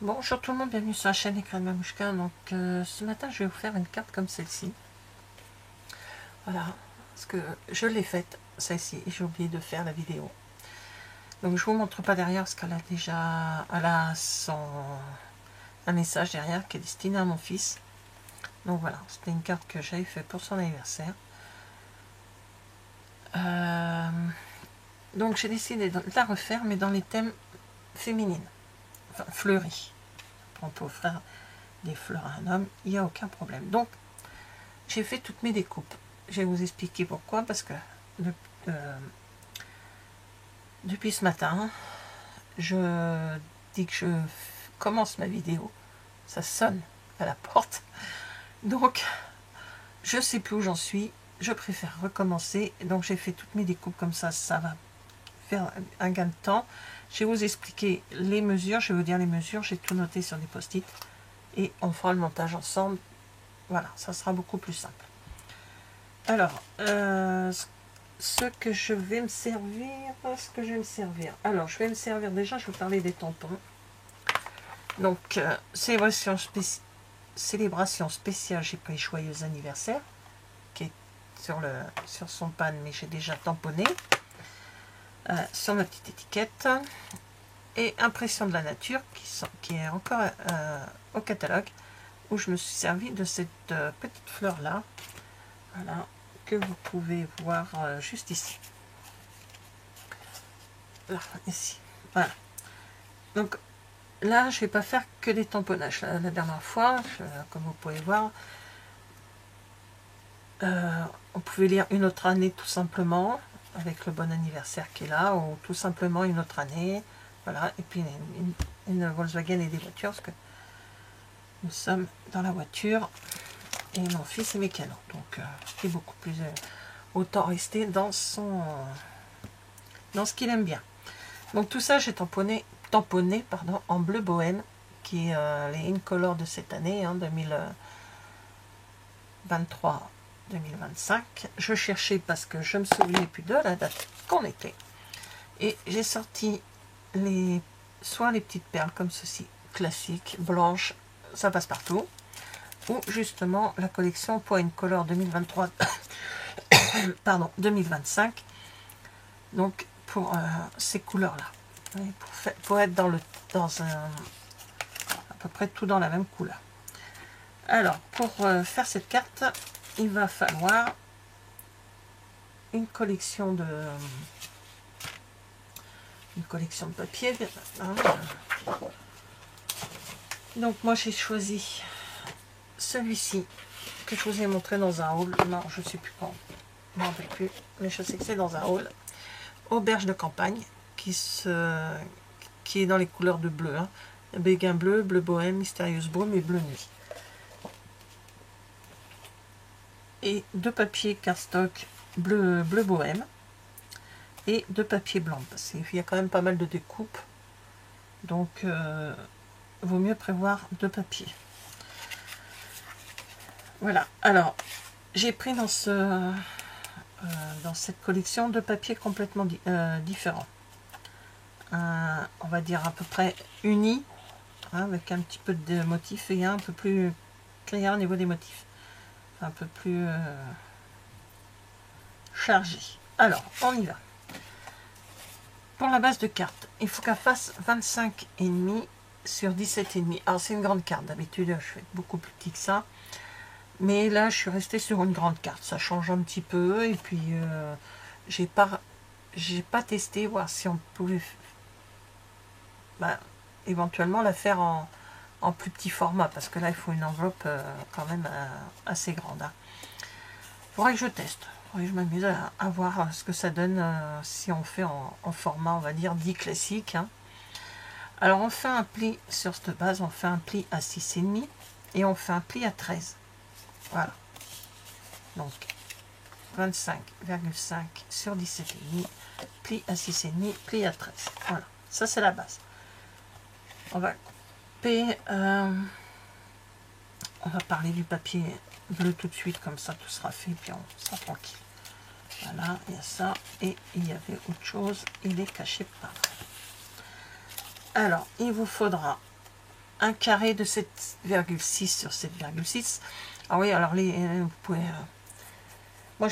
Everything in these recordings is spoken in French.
Bonjour tout le monde, bienvenue sur la chaîne Écran de Mamouchka. Donc ce matin je vais vous faire une carte comme celle-ci. Voilà, parce que je l'ai faite celle-ci et j'ai oublié de faire la vidéo. Donc je vous montre pas derrière parce qu'elle a déjà un message derrière qui est destiné à mon fils. Donc voilà, c'était une carte que j'avais faite pour son anniversaire. Donc j'ai décidé de la refaire mais dans les thèmes féminines, enfin fleuris. On peut offrir des fleurs à un homme, il n'y a aucun problème. Donc j'ai fait toutes mes découpes. Je vais vous expliquer pourquoi, parce que depuis ce matin, je dis que je commence ma vidéo, ça sonne à la porte, donc je sais plus où j'en suis, je préfère recommencer. Donc j'ai fait toutes mes découpes comme ça, ça va faire un gain de temps. Je vais vous expliquer les mesures, je vais vous dire les mesures, j'ai tout noté sur des post-it et on fera le montage ensemble. Voilà, ça sera beaucoup plus simple. Alors, ce que je vais me servir, alors je vais me servir déjà, je vais parler des tampons. Donc célébration spéciale, j'ai pris joyeux anniversaire qui est sur son panne, mais j'ai déjà tamponné sur ma petite étiquette, et impression de la nature qui est encore au catalogue, où je me suis servi de cette petite fleur là, voilà, que vous pouvez voir juste ici. Là, ici, voilà. Donc là, je vais pas faire que des tamponnages. La dernière fois, comme vous pouvez voir, on pouvait lire une autre année tout simplement, avec le bon anniversaire qui est là, ou tout simplement une autre année. Voilà, et puis une Volkswagen et des voitures, parce que nous sommes dans la voiture, et mon fils est mécano. Donc, c'est beaucoup plus... autant rester dans ce qu'il aime bien. Donc tout ça, j'ai tamponné en bleu bohème, qui est les Incolor de cette année, hein, 2023-2025. Je cherchais parce que je me souvenais plus de la date qu'on était. Et j'ai sorti soit les petites perles comme ceci, classiques, blanches, ça passe partout, ou justement la collection pour Incolor 2023, pardon, 2025. Donc pour ces couleurs là, pour être à peu près tout dans la même couleur. Alors pour faire cette carte, il va falloir une collection de papier, hein. Donc moi j'ai choisi celui-ci que je vous ai montré dans un haul, non je sais plus quand, je m'en rappelle plus, mais je sais que c'est dans un haul. Auberge de campagne, qui est dans les couleurs de bleu, hein. Béguin bleu, bleu bohème, mystérieuse brume et bleu nuit. Et deux papiers cardstock bleu bohème et deux papiers blancs, parce qu'il y a quand même pas mal de découpes, donc vaut mieux prévoir deux papiers. Voilà, alors j'ai pris dans cette collection de papiers complètement différents. On va dire à peu près unis, hein, avec un petit peu de motifs, et un peu plus clair au niveau des motifs, un peu plus chargé. Alors, on y va. Pour la base de carte, il faut qu'elle fasse 25,5 sur 17,5. Alors, c'est une grande carte. D'habitude, je fais beaucoup plus petit que ça. Mais là, je suis restée sur une grande carte. Ça change un petit peu. Et puis, j'ai pas testé, voir si on pouvait éventuellement la faire en plus petit format. Parce que là, il faut une enveloppe quand même assez grande. Hein. Il faudrait que je teste. Il faudrait que je m'amuse à voir ce que ça donne si on fait en format, on va dire, dit classique. Hein. Alors, on fait un pli sur cette base. On fait un pli à 6,5 et on fait un pli à 13. Voilà, donc 25,5 sur 17,5, pli à 6,5, pli à 13. Voilà, ça c'est la base. On va couper, on va parler du papier bleu tout de suite, comme ça tout sera fait, puis on sera tranquille. Voilà, il y a ça, et il y avait autre chose, il est caché par là. Alors, il vous faudra un carré de 7,6 sur 7,6. Ah oui, alors vous pouvez... moi,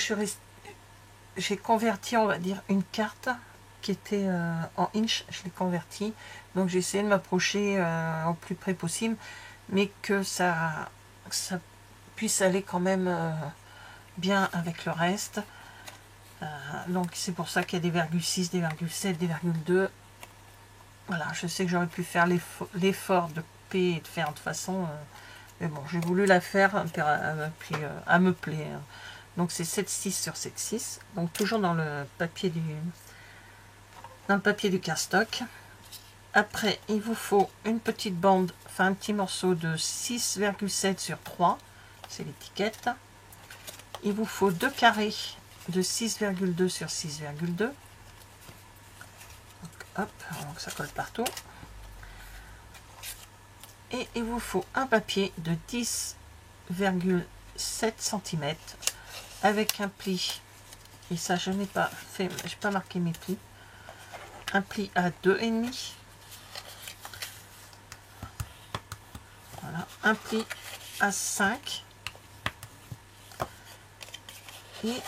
j'ai converti, on va dire, une carte qui était en inch. Je l'ai convertie. Donc, j'ai essayé de m'approcher au plus près possible, mais que ça puisse aller quand même bien avec le reste. Donc, c'est pour ça qu'il y a des virgule 6, des virgule 7, des virgule 2. Voilà, je sais que j'aurais pu faire l'effort de couper et de faire de façon... mais bon, j'ai voulu la faire à me plaire. Donc c'est 7,6 sur 7,6. Donc toujours dans le papier du cardstock. Après, il vous faut une petite bande, enfin un petit morceau de 6,7 sur 3. C'est l'étiquette. Il vous faut 2 carrés de 6,2 sur 6,2. Hop, donc ça colle partout. Et il vous faut un papier de 10,7 cm avec un pli. Et ça, je n'ai pas fait, j'ai pas marqué mes plis. Un pli à 2,5. Voilà, un pli à 5. Et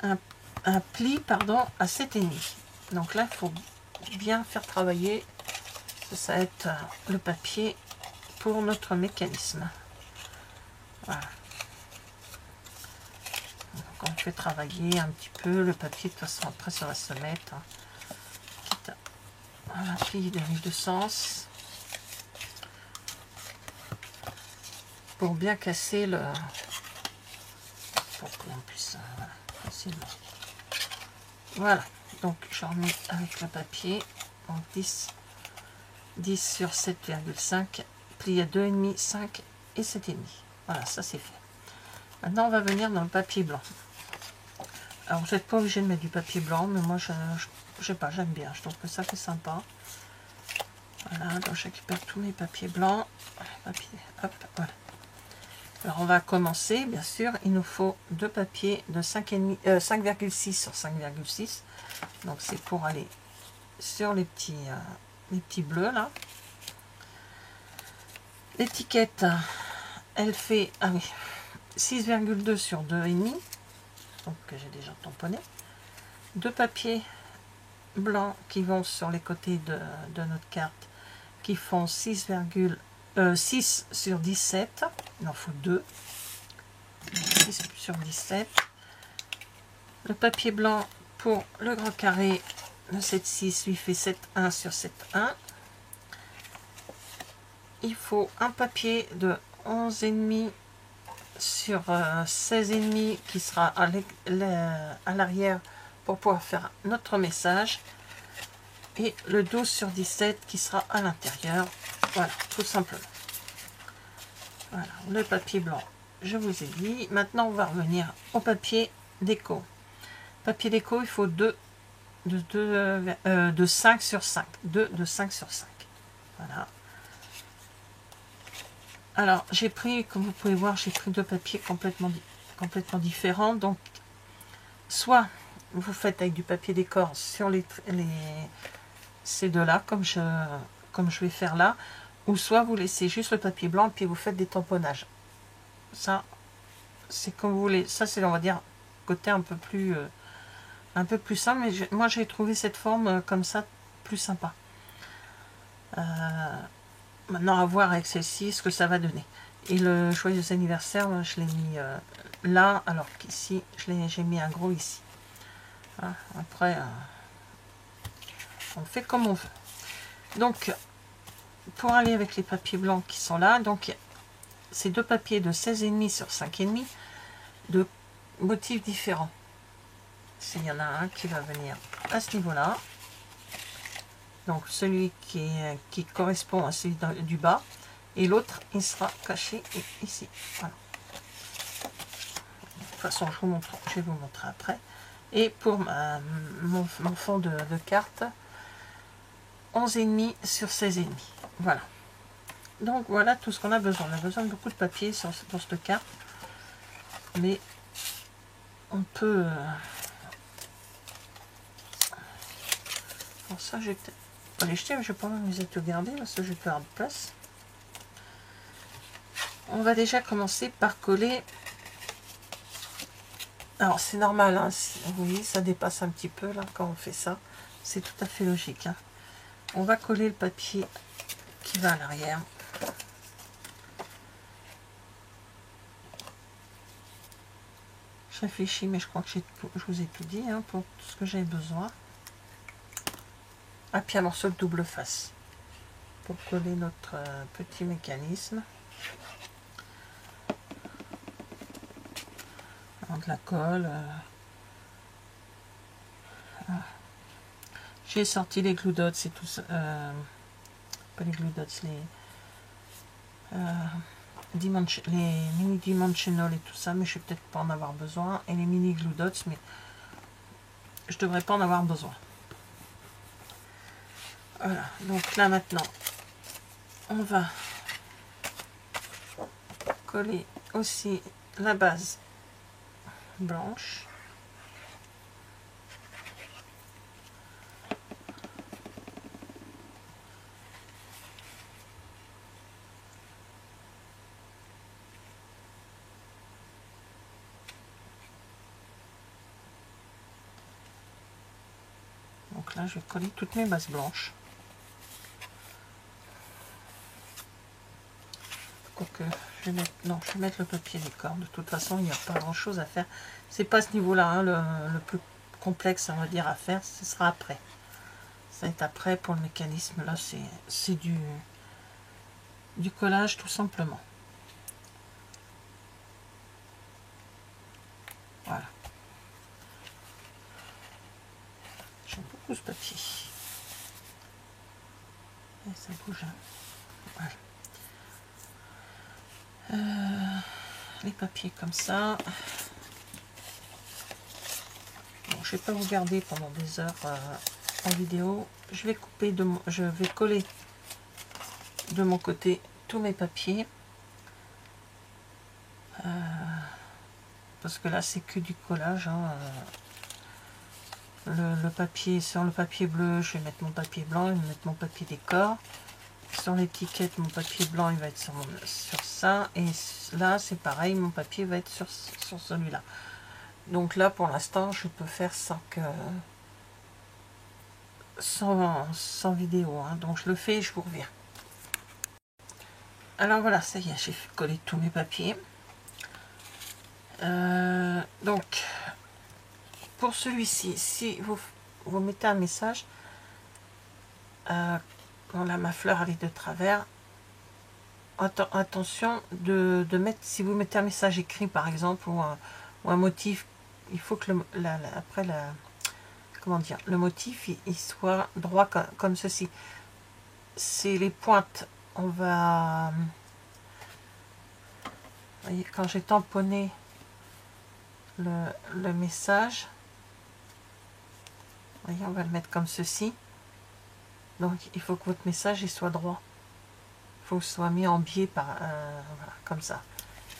un pli, pardon, à 7,5. Donc là, il faut bien faire travailler. Ça va être le papier pour notre mécanisme. Voilà. Donc on fait travailler un petit peu le papier. De toute façon, après, ça va se mettre. Voilà, plier dans les deux sens. Pour bien casser le... pour qu'on puisse... voilà, facilement. Voilà. Donc, je remets avec le papier. Donc, 10 sur 7,5, pli à 2,5, 5 et 7,5. Voilà, ça c'est fait. Maintenant, on va venir dans le papier blanc. Alors, vous n'êtes pas obligé de mettre du papier blanc, mais moi, je sais pas, j'aime bien. Je trouve que ça fait sympa. Voilà, donc je récupère tous mes papiers blancs. Papier, hop, voilà. Alors, on va commencer, bien sûr. Il nous faut deux papiers de 5,6 sur 5,6. Donc, c'est pour aller sur les petits bleus, là. L'étiquette, elle fait, ah oui, 6,2 sur 2,5. Donc, que j'ai déjà tamponné. Deux papiers blancs qui vont sur les côtés de notre carte, qui font 6 sur 17. Il en faut 2. 6 sur 17. Le papier blanc pour le grand carré de 7,6 lui fait 7,1 sur 7,1. Il faut un papier de 11,5 sur 16,5 qui sera à l'arrière pour pouvoir faire notre message. Et le 12 sur 17 qui sera à l'intérieur. Voilà, tout simplement. Voilà, le papier blanc, je vous ai dit. Maintenant, on va revenir au papier déco. Papier déco, il faut 2 de 5 sur 5. 2 de 5 sur 5. Voilà. Alors, j'ai pris, comme vous pouvez voir, j'ai pris deux papiers complètement différents. Donc, soit vous faites avec du papier décor sur ces deux-là, comme je vais faire là, ou soit vous laissez juste le papier blanc et puis vous faites des tamponnages. Ça, c'est comme vous voulez. Ça, c'est, on va dire, côté un peu plus simple, mais moi, j'ai trouvé cette forme comme ça plus sympa. Maintenant, à voir avec celle-ci ce que ça va donner. Et le joyeux anniversaire, je l'ai mis là, alors qu'ici, j'ai mis un gros ici. Voilà. Après, on fait comme on veut. Donc, pour aller avec les papiers blancs qui sont là, donc ces deux papiers de 16,5 sur 5,5 de motifs différents. S'il y en a un qui va venir à ce niveau-là. Donc celui qui correspond à celui du bas, et l'autre il sera caché ici. Voilà. De toute façon, je vais vous montrer après. Et pour mon fond de carte, 11,5 sur 16,5. Voilà. Donc voilà tout ce qu'on a besoin. On a besoin de beaucoup de papier pour cette carte, mais on peut. Pour ça, j'ai peut-être les jeter, mais je vais pas m'amuser à tout garder parce que j'ai peur de place. on va déjà commencer par coller. Alors c'est normal, hein, vous voyez, ça dépasse un petit peu là quand on fait ça. C'est tout à fait logique. Hein. On va coller le papier qui va à l'arrière. Je réfléchis, mais je crois que je vous ai tout dit hein, pour ce que j'ai besoin. Ah, puis un morceau de double face pour coller notre petit mécanisme. De la colle. J'ai sorti les glue dots et tout ça. Pas les glue dots, les mini dimensional et tout ça, mais je vais peut-être pas en avoir besoin. Et les mini glue dots, mais je devrais pas en avoir besoin. Voilà, donc là maintenant, on va coller aussi la base blanche. Donc là, je vais coller toutes mes bases blanches. Quoique, je vais mettre le papier décor. De toute façon, il n'y a pas grand chose à faire. C'est pas ce niveau-là, hein, le plus complexe, on va dire, à faire. Ce sera après. Ça va être après pour le mécanisme. Là, c'est du collage, tout simplement. Voilà. J'aime beaucoup ce papier. Et ça bouge. Voilà. Les papiers comme ça. Bon, je vais pas vous garder pendant des heures en vidéo. Je vais couper je vais coller de mon côté tous mes papiers. Parce que là c'est que du collage. Hein. Le papier, sur le papier bleu, je vais mettre mon papier blanc, je vais mettre mon papier décor. Sur l'étiquette, mon papier blanc, il va être sur ça. Et là, c'est pareil, mon papier va être sur celui-là. Donc là, pour l'instant, je peux faire sans vidéo. Hein. Donc je le fais et je vous reviens. Alors voilà, ça y est, j'ai collé tous mes papiers. Donc, pour celui-ci, si vous mettez un message, bon là ma fleur elle est de travers, attention de mettre, si vous mettez un message écrit par exemple, ou un motif, il faut que comment dire, le motif il soit droit comme ceci. C'est les pointes, on va, vous voyez, quand j'ai tamponné le message, vous voyez, on va le mettre comme ceci. Donc il faut que votre message il soit droit. Il faut que ce soit mis en biais par voilà, comme ça.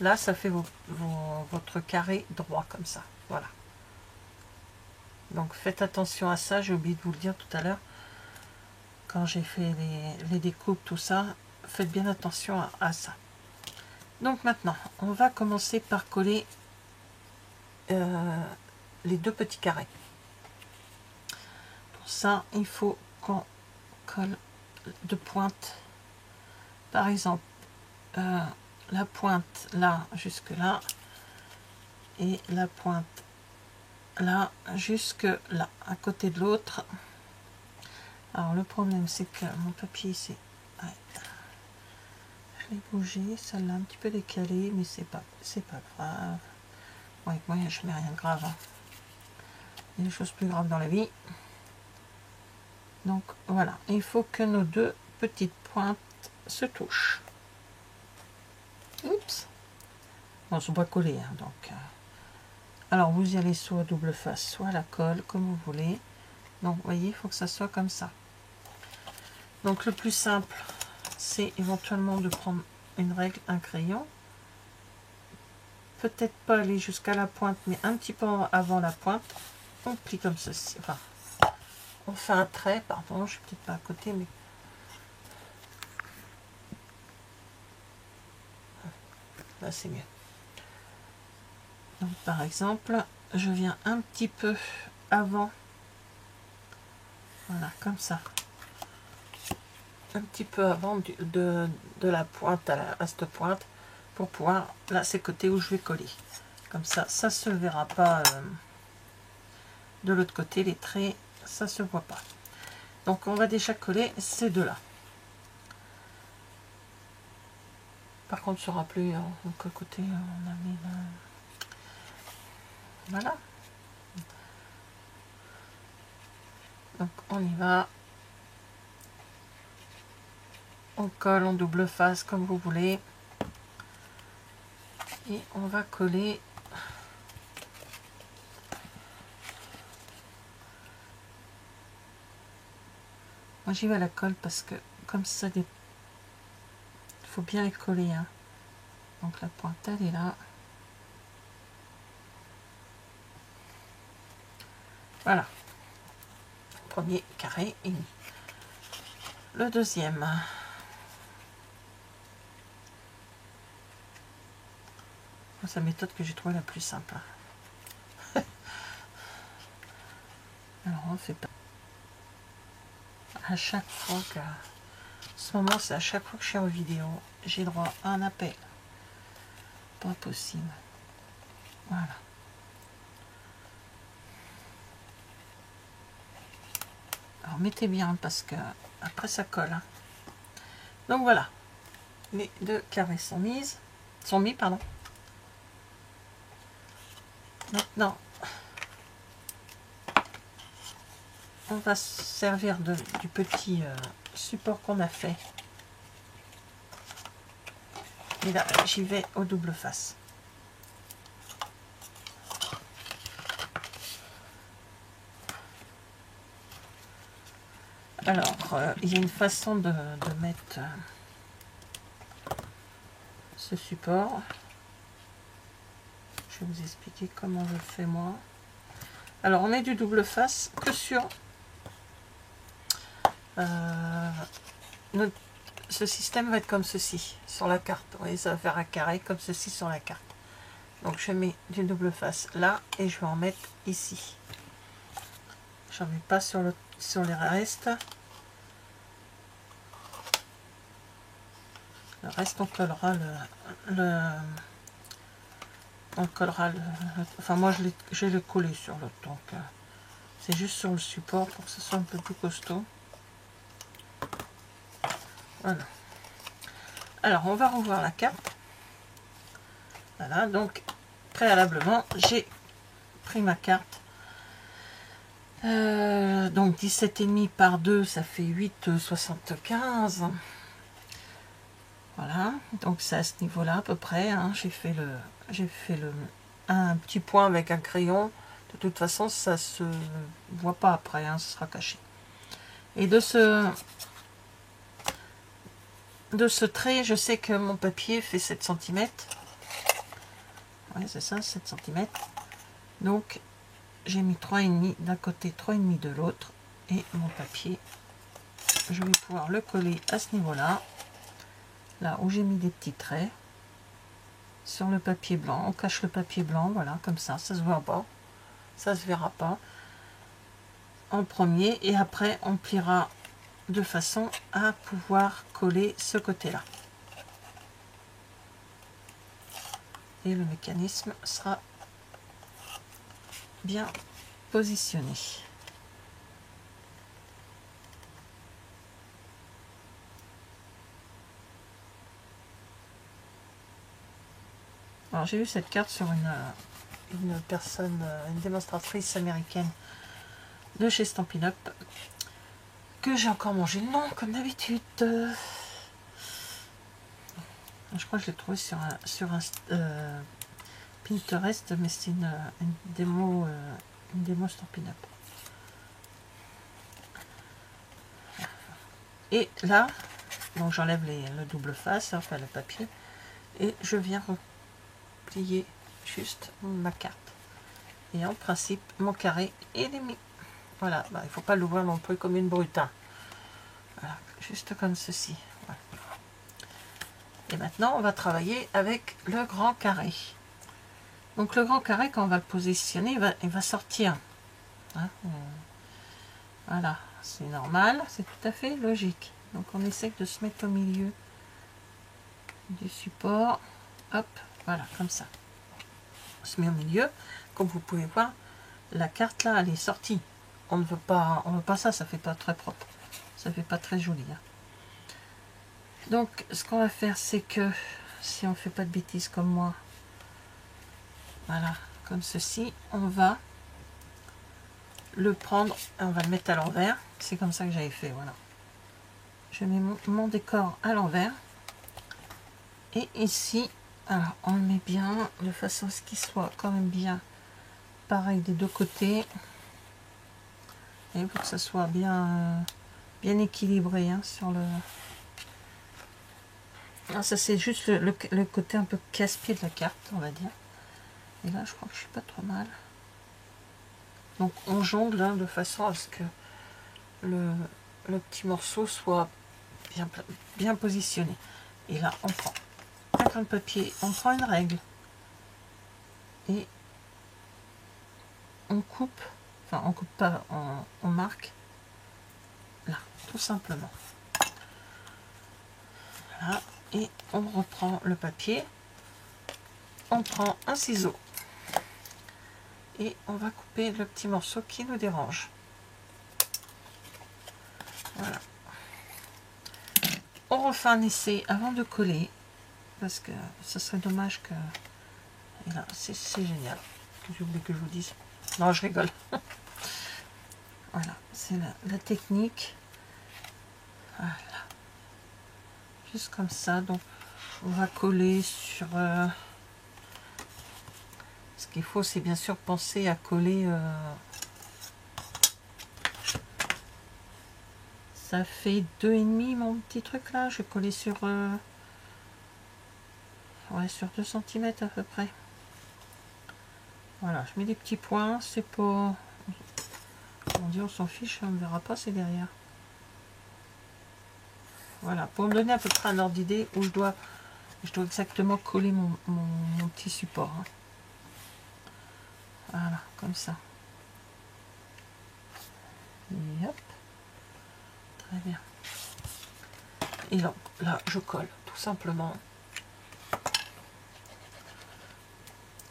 Là, ça fait votre carré droit comme ça. Voilà. Donc faites attention à ça. J'ai oublié de vous le dire tout à l'heure. Quand j'ai fait les découpes, tout ça, faites bien attention à ça. Donc maintenant, on va commencer par coller les deux petits carrés. Pour ça, il faut qu'on colle de pointe. Par exemple, la pointe là jusque là et la pointe là jusque là, à côté de l'autre. Alors le problème c'est que mon papier c'est, ouais, je l'ai bougé, celle-là un petit peu décalée, mais c'est pas grave. Bon, avec moi je mets rien de grave. Hein. Il y a des choses plus graves dans la vie. Donc voilà, il faut que nos deux petites pointes se touchent. Oups. Bon, sont pas collés, hein, donc. Alors vous y allez soit double face, soit la colle, comme vous voulez. Donc vous voyez, il faut que ça soit comme ça. Donc le plus simple, c'est éventuellement de prendre une règle, un crayon. Peut-être pas aller jusqu'à la pointe, mais un petit peu avant la pointe. On plie comme ceci. Enfin, on fait un trait, pardon, je suis peut-être pas à côté, mais là c'est mieux. Donc par exemple, je viens un petit peu avant, voilà, comme ça, un petit peu avant de la pointe à cette pointe, pour pouvoir, là c'est le côté où je vais coller. Comme ça se verra pas de l'autre côté, les traits, ça se voit pas. Donc on va déjà coller ces deux là. Par contre, ce sera plus de quel côté on a mis là. Voilà. Donc on y va. On colle en double face comme vous voulez. Et on va coller. Moi j'y vais à la colle parce que comme ça, il faut bien les coller. Hein. Donc la pointe elle est là. Voilà. Premier carré et demi. Le deuxième. Ça m'étonne que j'ai trouvé la plus simple. Alors on fait pas. À chaque fois que... En ce moment, c'est à chaque fois que je suis en vidéo, j'ai droit à un appel. Pas possible. Voilà. Alors mettez bien parce que après ça colle. Hein. Donc voilà. Les deux carrés sont mis, pardon. Maintenant, on va se servir du petit support qu'on a fait. Et là, j'y vais au double face. Alors, il y a une façon de mettre ce support. Je vais vous expliquer comment je le fais moi. Alors, on met du double face que sur ce système va être comme ceci sur la carte. Vous voyez, ça va faire un carré comme ceci sur la carte. Donc, je mets du double face là et je vais en mettre ici. J'en mets pas sur les restes. Le reste, on collera enfin moi je l'ai collé sur l'autre, donc c'est juste sur le support pour que ce soit un peu plus costaud. Voilà. Alors on va revoir la carte. Voilà, donc préalablement j'ai pris ma carte. Donc 17,5 par 2, ça fait 8,75. Voilà, donc c'est à ce niveau-là à peu près. Hein. J'ai fait un petit point avec un crayon. De toute façon, ça se voit pas après, hein, ce sera caché. Et de ce trait, je sais que mon papier fait 7 cm. Ouais, c'est ça, 7 cm. Donc, j'ai mis 3,5 d'un côté, 3,5 de l'autre. Et mon papier, je vais pouvoir le coller à ce niveau-là. Là où j'ai mis des petits traits. Sur le papier blanc. On cache le papier blanc, voilà, comme ça se voit pas. Ça se verra pas. En premier. Et après, on pliera de façon à pouvoir coller ce côté-là. Et le mécanisme sera bien positionné. Alors j'ai vu cette carte sur une personne, une démonstratrice américaine de chez Stampin' Up, que j'ai encore mangé le nom comme d'habitude. Je crois que je l'ai trouvé sur un Pinterest, mais c'est une démo Stampin' Up. Et là, donc j'enlève le double face, enfin le papier, et je viens replier juste ma carte. Et en principe, mon carré est mis. Voilà, bah, il ne faut pas l'ouvrir non plus comme une brute. Hein. Voilà, juste comme ceci. Voilà. Et maintenant, on va travailler avec le grand carré. Donc le grand carré, quand on va le positionner, il va sortir. Hein, voilà, c'est normal, c'est tout à fait logique. Donc on essaie de se mettre au milieu du support. Hop, voilà, comme ça. On se met au milieu. Comme vous pouvez voir, la carte là, elle est sortie. On ne veut pas ça, ça fait pas très propre. Ça fait pas très joli. Hein. Donc ce qu'on va faire, c'est que si on fait pas de bêtises comme moi, voilà, comme ceci, on va le prendre et on va le mettre à l'envers. C'est comme ça que j'avais fait, voilà. Je mets mon décor à l'envers. Et ici, alors on le met bien de façon à ce qu'il soit quand même bien pareil des deux côtés. Et pour que ça soit bien, bien équilibré hein, sur le... Alors ça c'est juste le côté un peu casse-pied de la carte, on va dire. Et là je crois que je suis pas trop mal. Donc on jongle hein, de façon à ce que le petit morceau soit bien positionné. Et là on prend un grain de papier, on prend une règle et on coupe, enfin on coupe pas, on marque là, tout simplement. Voilà, et on reprend le papier, on prend un ciseau et on va couper le petit morceau qui nous dérange. Voilà. On refait un essai avant de coller parce que ce serait dommage que... Et là, c'est génial. J'ai oublié que je vous dise. Non, je rigole. Voilà, c'est la technique. Voilà. Juste comme ça. Donc, on va coller sur... Ce qu'il faut, c'est bien sûr penser à coller... Ça fait 2,5 mon petit truc là. Je vais coller sur... Ouais, sur 2 cm à peu près. Voilà, je mets des petits points. C'est pas... On dit on s'en fiche, on ne verra pas, c'est derrière. Voilà, pour me donner à peu près un ordre d'idée où je dois exactement coller mon petit support. Hein. Voilà, comme ça. Et hop. Très bien. Et là, je colle, tout simplement.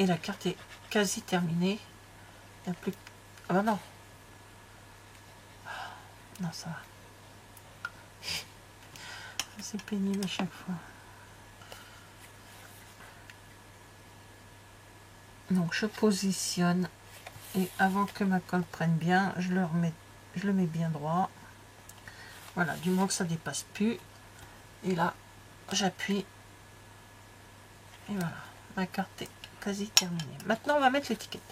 Et la carte est quasi terminée. Il n'y a plus... Ah bah non. Non, ça va. C'est pénible à chaque fois. Donc je positionne et avant que ma colle prenne bien, je le mets bien droit. Voilà, du moins que ça dépasse plus. Et là, j'appuie. Et voilà, ma carte est quasi terminée. Maintenant, on va mettre l'étiquette.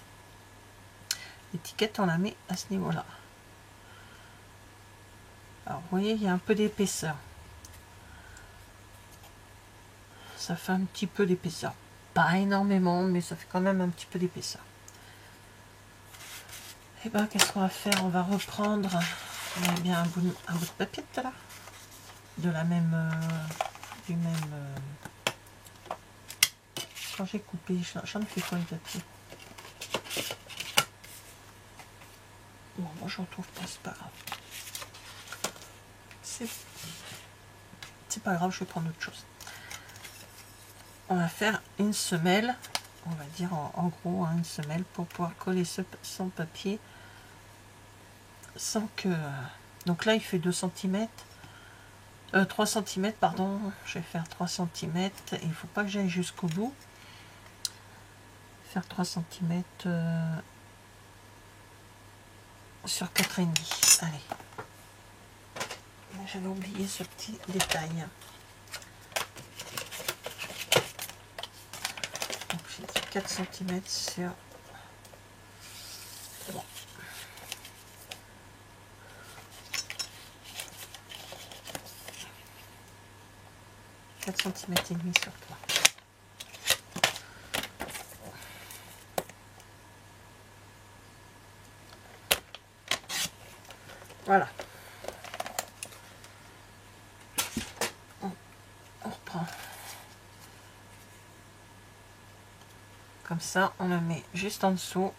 L'étiquette, on la met à ce niveau-là. Alors, vous voyez, il y a un peu d'épaisseur. Ça fait un petit peu d'épaisseur. Pas énormément, mais ça fait quand même un petit peu d'épaisseur. Et bien, qu'est-ce qu'on va faire? On va reprendre... On a bien un bout de papier tout à l'heure. De la même... Quand j'ai coupé, j'en ai fait quoi le papier? Bon, moi je retrouve pas, c'est pas grave. C'est pas grave, je vais prendre autre chose. On va faire une semelle, on va dire en gros hein, une semelle pour pouvoir coller son papier sans que... Donc là il fait 2 cm, 3 cm pardon, je vais faire 3 cm et il ne faut pas que j'aille jusqu'au bout. Faire 3 cm sur 4,5. Allez. J'avais oublié ce petit détail. Donc j'ai dit 4 cm sur 3. « 4 cm et demi sur 3. Voilà. On reprend comme ça, on le met juste en dessous.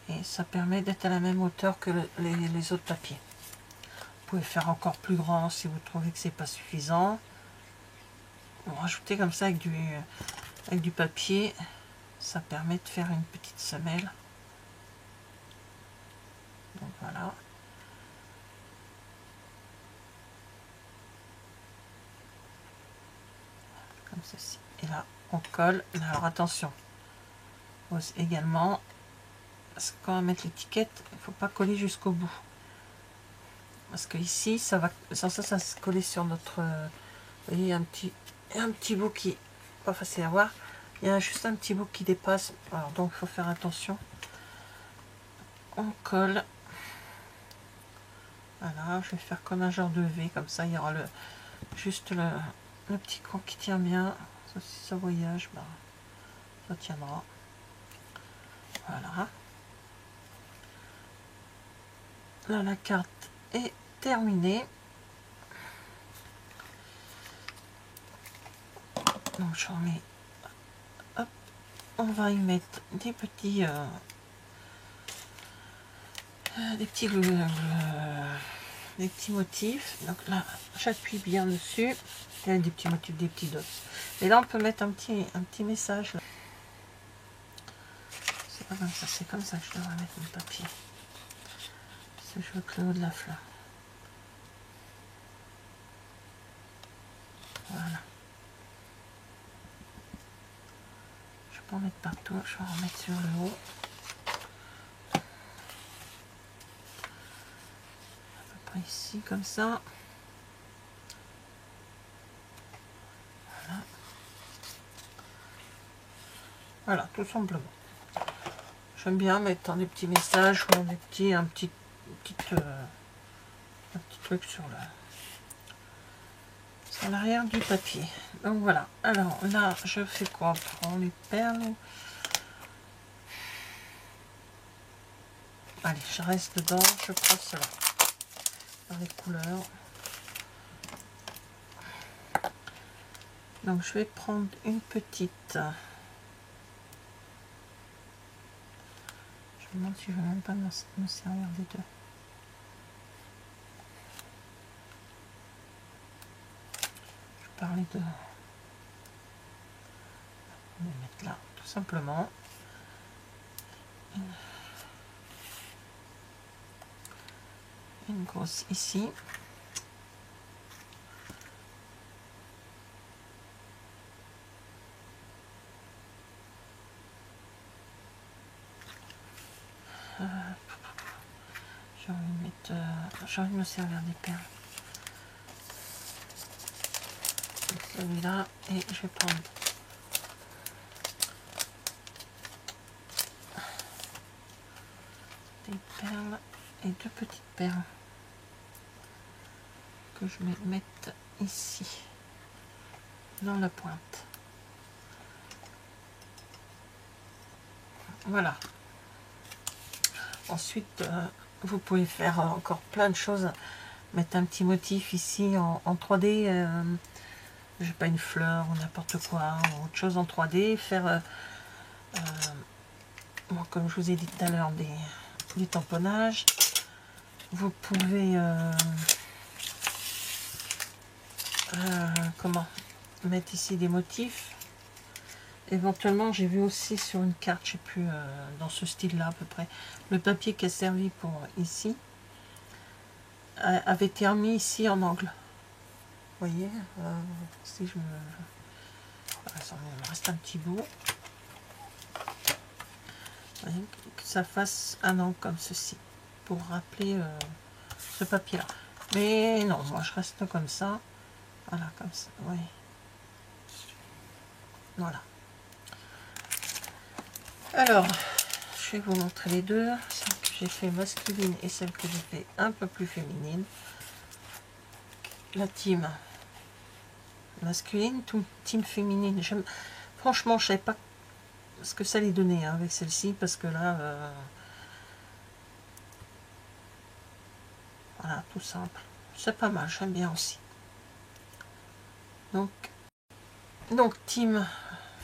Et ça permet d'être à la même hauteur que les autres papiers. Vous pouvez faire encore plus grand si vous trouvez que c'est pas suffisant. Vous rajoutez comme ça avec du papier. Ça permet de faire une petite semelle. Donc voilà. Comme ceci. Et là, on colle. Alors attention. Également, parce que quand on va mettre l'étiquette, il ne faut pas coller jusqu'au bout. Parce que ici, ça va se coller sur notre... vous voyez, un petit bout qui... pas facile à voir. Il y a juste un petit bout qui dépasse. Alors donc, il faut faire attention. On colle. Voilà, je vais faire comme un genre de V, comme ça, il y aura juste le petit coin qui tient bien. Ça, si ça voyage, bah, ça tiendra. Voilà. Là, la carte est terminée. Donc, j'en mets. Hop, on va y mettre des petits motifs. Donc là, j'appuie bien dessus. Il y a des petits motifs, des petits dots. Et là, on peut mettre un petit message. C'est pas comme ça, c'est comme ça que je devrais mettre mon papier. Parce que je veux que le haut de la fleur. Voilà. Je peux en mettre partout, je vais en mettre sur le haut. À peu près ici, comme ça. Voilà. Voilà, tout simplement. J'aime bien mettre des petits messages ou un petit truc sur l'arrière du papier. Donc voilà. Alors là, je fais quoi? On prend les perles. Allez, je reste dedans. Je prends cela dans les couleurs. Donc je vais prendre une petite. Je me demande si je ne vais même pas me servir des deux. Je parlais de... On va mettre là, tout simplement. Une grosse ici. J'ai envie de me servir des perles. Celui-là, et je vais prendre des perles et deux petites perles que je vais mettre ici dans la pointe. Voilà. Ensuite, vous pouvez faire encore plein de choses. Mettre un petit motif ici en 3D. Je sais pas, une fleur ou n'importe quoi, ou autre chose en 3D. Faire, bon, comme je vous ai dit tout à l'heure, des tamponnages. Vous pouvez comment mettre ici des motifs. Éventuellement, j'ai vu aussi sur une carte, je sais plus, dans ce style-là à peu près, le papier qui a servi pour ici avait été remis ici en angle. Vous voyez, si je me... il me reste un petit bout. Vous voyez, que ça fasse un angle comme ceci, pour rappeler ce papier-là. Mais non, moi je reste comme ça. Voilà, comme ça, oui. Voilà. Alors, je vais vous montrer les deux, celle que j'ai fait masculine et celle que j'ai fait un peu plus féminine. La team masculine, team féminine. Franchement, je ne savais pas ce que ça allait donner avec celle-ci, parce que là, voilà, tout simple. C'est pas mal, j'aime bien aussi. Donc team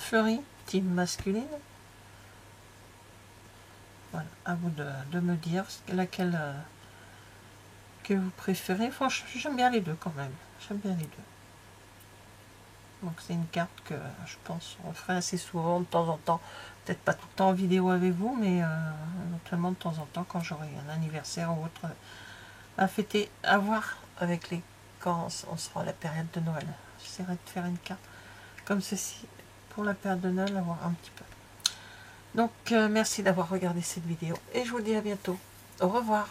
Fleury, team masculine. Voilà, à vous de me dire laquelle que vous préférez. Franchement, j'aime bien les deux quand même. J'aime bien les deux. Donc c'est une carte que je pense on ferait assez souvent de temps en temps. Peut-être pas tout le temps en vidéo avec vous, mais notamment de temps en temps quand j'aurai un anniversaire ou autre à fêter, à voir avec les quand on sera à la période de Noël. J'essaierai de faire une carte comme ceci pour la période de Noël, à voir un petit peu. Donc merci d'avoir regardé cette vidéo et je vous dis à bientôt. Au revoir.